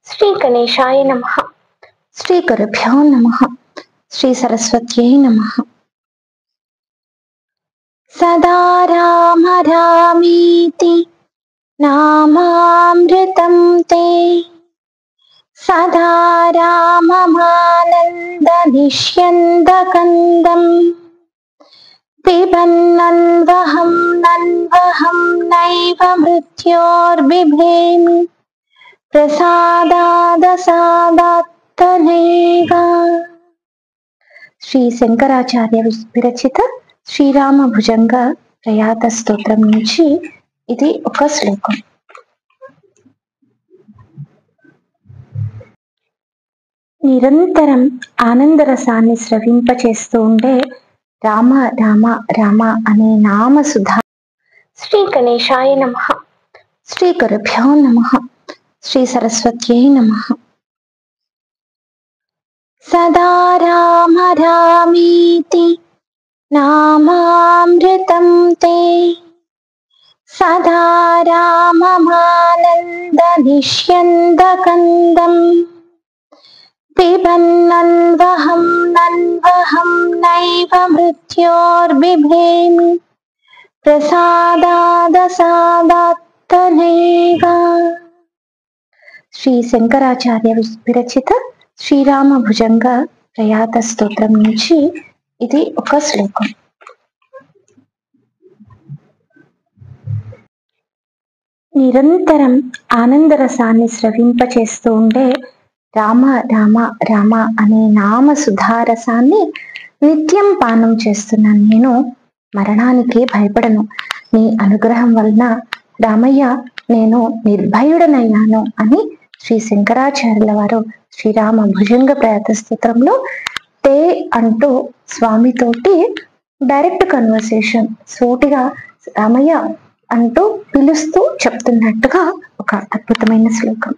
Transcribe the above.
శ్రీ గణేశాయ నమః. శ్రీ గురుభ్యో నమః. శ్రీ సరస్వత్యై నమః. సదా రామ రామేతి నామామృతం తే సదా రామమానంద నిష్యందకందం పిబన్నన్వహం నన్వహం నైవ మృత్యోర్బిభేమి ప్రసాదాదసాదాత్తనైవ. శ్రీ శంకరాచార్య విరచిత శ్రీరామ భుజంగ ప్రయాత స్తోత్రం నుంచి ఇది ఒక శ్లోకం. నిరంతరం ఆనందరసాన్ని స్రవింపచేస్తూ ఉండే రామ రామ రామ అనే నామ సుధా. శ్రీ గణేశాయ నమః. శ్రీ గురుభ్యో నమః. శ్రీ సరస్వత్యై నమః. సదా రామ రామేతి నామామృతం తే సదా రామమానంద నిష్యందకందం పిబన్నన్వహం నన్వహం నైవ మృత్యోర్బిభేమి ప్రసాదాదసాదాత్తనైవ. శ్రీ శంకరాచార్య విరచిత శ్రీరామ భుజంగ ప్రయాత స్తోత్రం నుంచి ఇది ఒక శ్లోకం. నిరంతరం ఆనందరసాన్ని స్రవింపచేస్తూ ఉండే రామ రామ రామ అనే నామ సుధారసాన్ని నిత్యం పానం చేస్తున్నాను. నేను మరణానికి భయపడను. నీ అనుగ్రహం వలన రామయ్య నేను నిర్భయుడనయ్యాను అని శ్రీ శంకరాచార్యుల వారు శ్రీరామ భుజంగ ప్రయాత స్తోత్రంలో తే అంటూ స్వామితోటి డైరెక్ట్ కన్వర్సేషన్ సూటిగా రామయ్య అంటూ పిలుస్తూ చెప్తున్నట్టుగా ఒక అద్భుతమైన శ్లోకం.